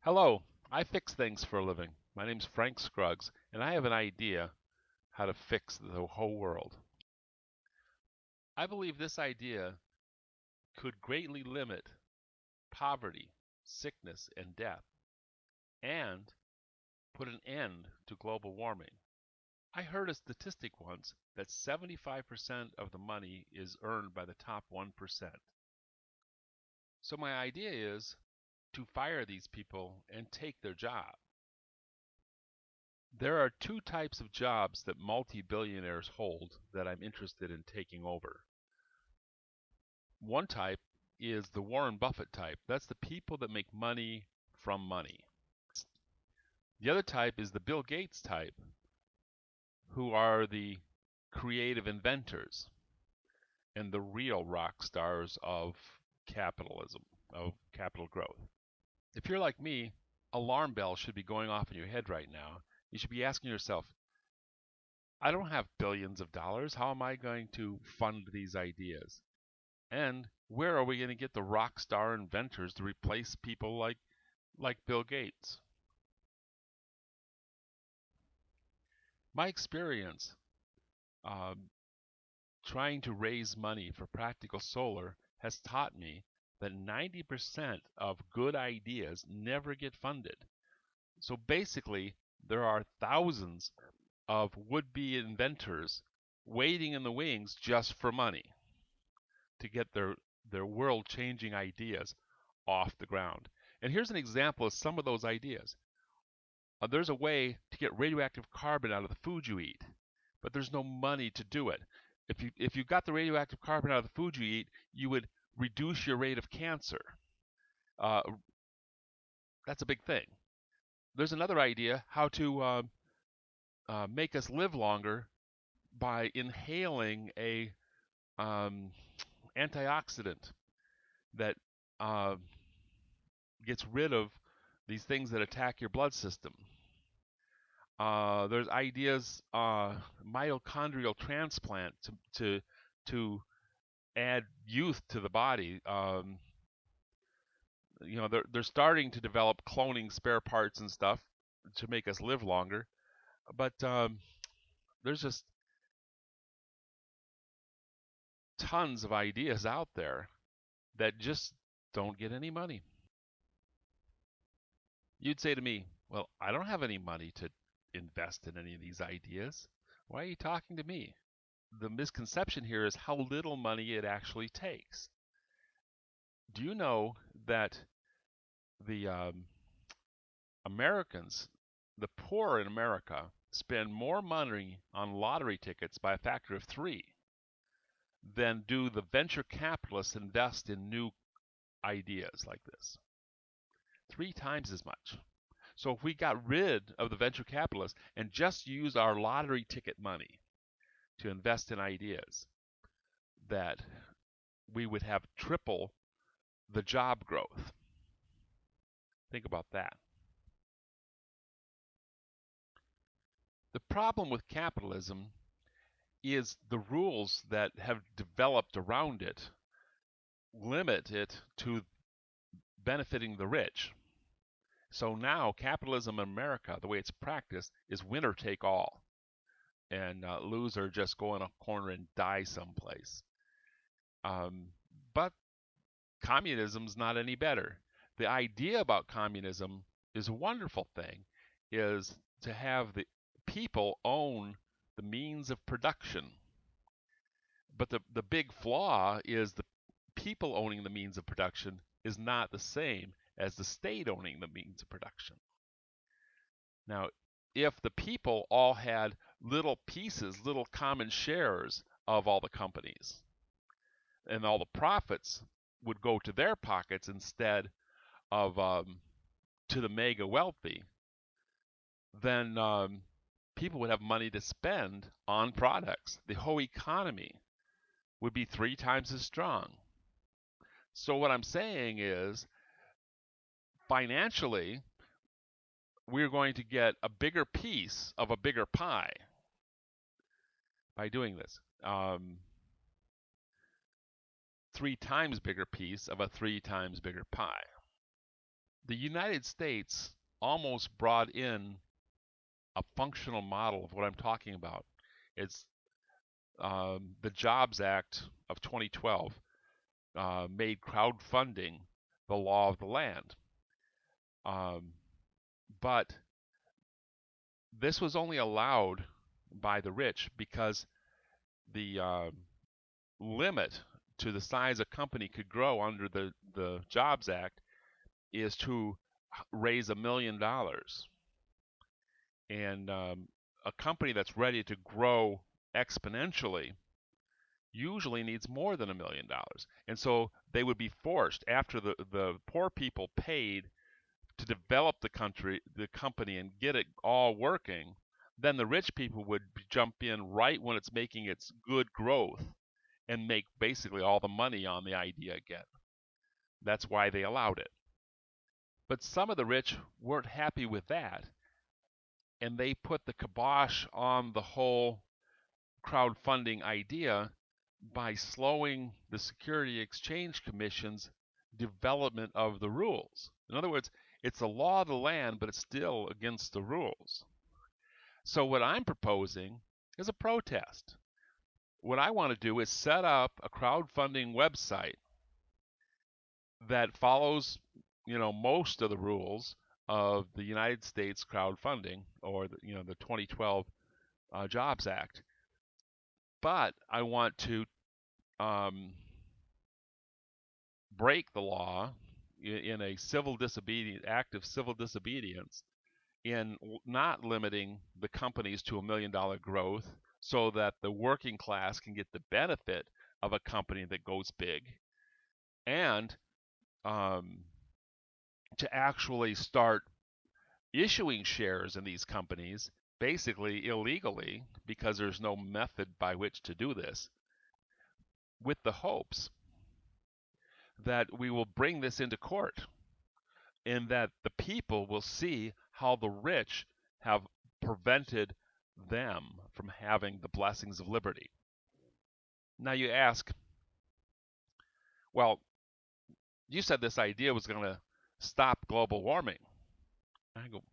Hello, I fix things for a living. My name's Frank Scruggs, and I have an idea how to fix the whole world. I believe this idea could greatly limit poverty, sickness, and death, and put an end to global warming. I heard a statistic once that 75% of the money is earned by the top 1%. So my idea is to fire these people and take their job. There are two types of jobs that multi-billionaires hold that I'm interested in taking over. One type is the Warren Buffett type. That's the people that make money from money. The other type is the Bill Gates type, who are the creative inventors and the real rock stars of capitalism, of capital growth. If you're like me, alarm bells should be going off in your head right now. You should be asking yourself, I don't have billions of dollars. How am I going to fund these ideas? And where are we going to get the rock star inventors to replace people like Bill Gates? My experience um, trying to raise money for practical solar has taught me that 90% of good ideas never get funded. So basically, there are thousands of would-be inventors waiting in the wings just for money to get their world-changing ideas off the ground. And here's an example of some of those ideas. There's a way to get radioactive carbon out of the food you eat, but there's no money to do it. If you got the radioactive carbon out of the food you eat, you would reduce your rate of cancer. Uh, that's a big thing. There's another idea how to make us live longer by inhaling a um, antioxidant that uh, gets rid of these things that attack your blood system. There's ideas, mitochondrial transplant to add youth to the body. They're starting to develop cloning spare parts and stuff to make us live longer, but there's just tons of ideas out there that just don't get any money. You'd say to me, well, I don't have any money to invest in any of these ideas. Why are you talking to me? The misconception here is how little money it actually takes. Do you know that the Americans, the poor in America, spend more money on lottery tickets by a factor of 3 than do the venture capitalists invest in new ideas like this? 3 times as much. So if we got rid of the venture capitalists and just use our lottery ticket money to invest in ideas, that we would have triple the job growth. Think about that. The problem with capitalism is the rules that have developed around it limit it to benefiting the rich. So now capitalism in America, the way it's practiced, is winner take all, and loser just go in a corner and die someplace. But communism's not any better. The idea about communism is a wonderful thing, is to have the people own the means of production. But the big flaw is the people owning the means of production is not the same as the state owning the means of production. Now, if the people all had little pieces, little common shares of all the companies, and all the profits would go to their pockets instead of to the mega wealthy, then people would have money to spend on products. The whole economy would be 3 times as strong. So what I'm saying is, financially, we're going to get a bigger piece of a bigger pie by doing this. 3 times bigger piece of a 3 times bigger pie. the United States almost brought in a functional model of what I'm talking about. It's the Jobs Act of 2012 made crowdfunding the law of the land. Um, but this was only allowed by the rich because the limit to the size a company could grow under the Jobs Act is to raise $1 million. And a company that's ready to grow exponentially usually needs more than $1 million. And so they would be forced, after the poor people paid to develop the company and get it all working, then the rich people would jump in right when it's making its good growth and make basically all the money on the idea again. That's why they allowed it. But some of the rich weren't happy with that, and they put the kibosh on the whole crowdfunding idea by slowing the Security Exchange Commission's development of the rules. In other words, it's a law of the land, but it's still against the rules. So what I'm proposing is a protest. What I want to do is set up a crowdfunding website that follows, most of the rules of the United States crowdfunding, or the 2012 Jobs Act. But I want to break the law in a civil disobedience act of civil disobedience in not limiting the companies to $1 million growth, so that the working class can get the benefit of a company that goes big, and to actually start issuing shares in these companies basically illegally, because there's no method by which to do this, with the hopes that we will bring this into court and that the people will see how the rich have prevented them from having the blessings of liberty. Now you ask, well, you said this idea was going to stop global warming. I go,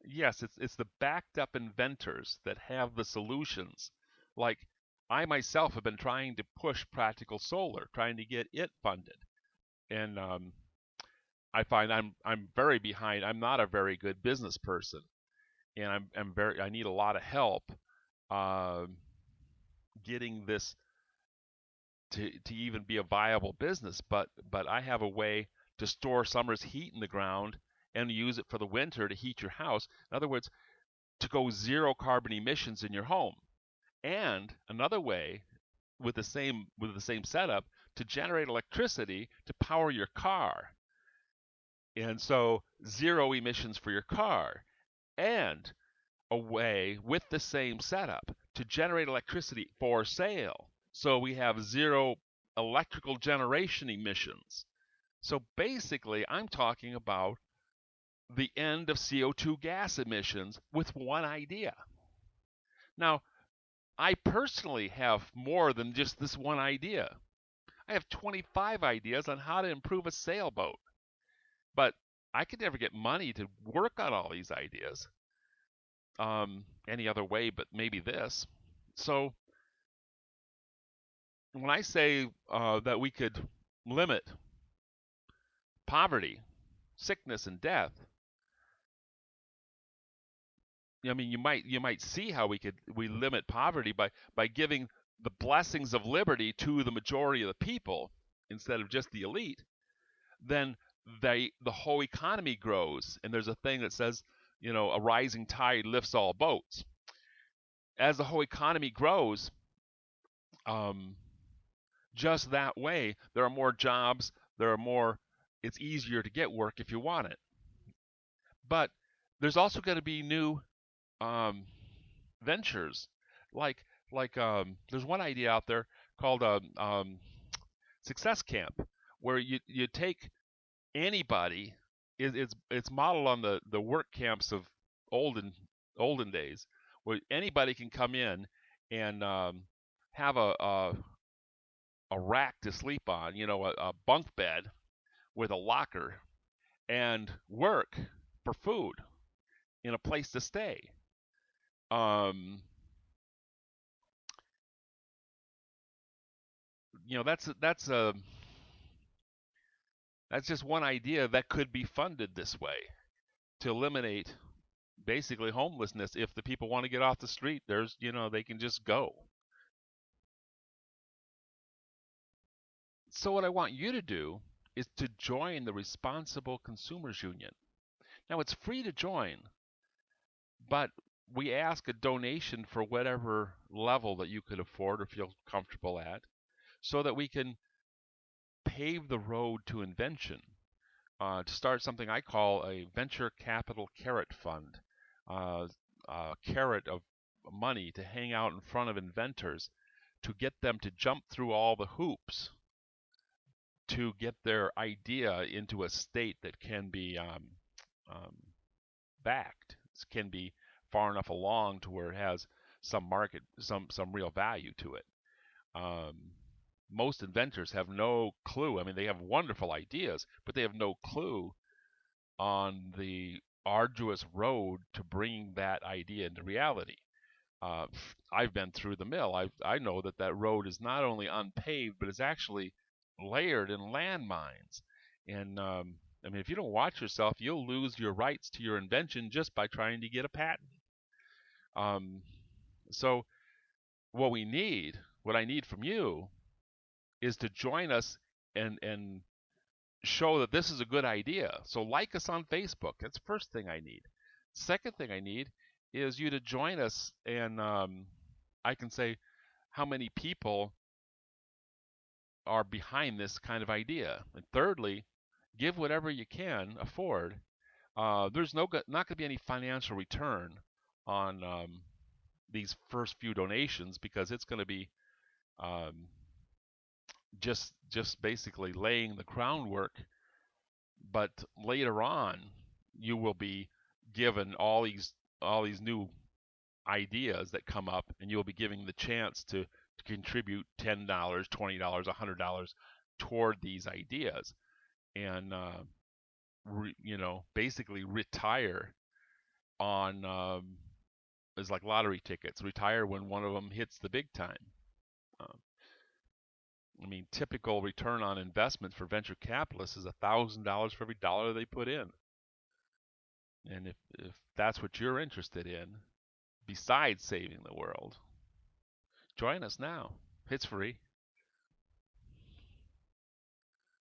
yes, it's the backed up inventors that have the solutions. Like, I myself have been trying to push practical solar, trying to get it funded, and I find I'm very behind. I'm not a very good business person, and I need a lot of help uh, getting this to even be a viable business. But I have a way to store summer's heat in the ground and use it for the winter to heat your house. In other words, to go zero carbon emissions in your home. And another way, with the same setup, to generate electricity to power your car. And so zero emissions for your car. And a way with the same setup to generate electricity for sale. So we have zero electrical generation emissions. So basically, I'm talking about the end of CO2 gas emissions with one idea. Now, I personally have more than just this one idea. I have 25 ideas on how to improve a sailboat. But I could never get money to work on all these ideas any other way but maybe this. So when I say that we could limit poverty, sickness, and death, I mean, you might see how we limit poverty by giving the blessings of liberty to the majority of the people instead of just the elite. Then the whole economy grows, and there's a thing that says, a rising tide lifts all boats. As the whole economy grows, just that way, there are more jobs, it's easier to get work if you want it. But there's also going to be new ventures, like there's one idea out there called a success camp, where you take anybody. It's modeled on the work camps of olden days, where anybody can come in and have a rack to sleep on, a bunk bed with a locker, and work for food in a place to stay. Um, that's just one idea that could be funded this way to eliminate basically homelessness. If the people want to get off the street, they can just go. So what I want you to do is to join the Responsible Consumers Union. Now it's free to join, but we ask a donation for whatever level that you could afford or feel comfortable at, so that we can pave the road to invention. To start something I call a venture capital carrot fund, a carrot of money to hang out in front of inventors to get them to jump through all the hoops to get their idea into a state that can be um, backed, can be far enough along to where it has some market, some real value to it. Most inventors have no clue. I mean, they have wonderful ideas, but they have no clue on the arduous road to bringing that idea into reality. Uh, I've been through the mill. I know that road is not only unpaved, but it's actually layered in landmines. And I mean, if you don't watch yourself, you'll lose your rights to your invention just by trying to get a patent. So what I need from you is to join us and show that this is a good idea. So like us on Facebook. That's the first thing I need. Second thing I need is you to join us, and I can say how many people are behind this kind of idea. And thirdly, give whatever you can afford. There's not going to be any financial return on these first few donations, because it's going to be um, just basically laying the groundwork. But later on, you will be given all these new ideas that come up, and you'll be given the chance to contribute $10, $20, $100 toward these ideas, and basically retire on is like lottery tickets. Retire when one of them hits the big time. Um, I mean, typical return on investment for venture capitalists is $1,000 for every dollar they put in. And if that's what you're interested in, besides saving the world, join us now. It's free.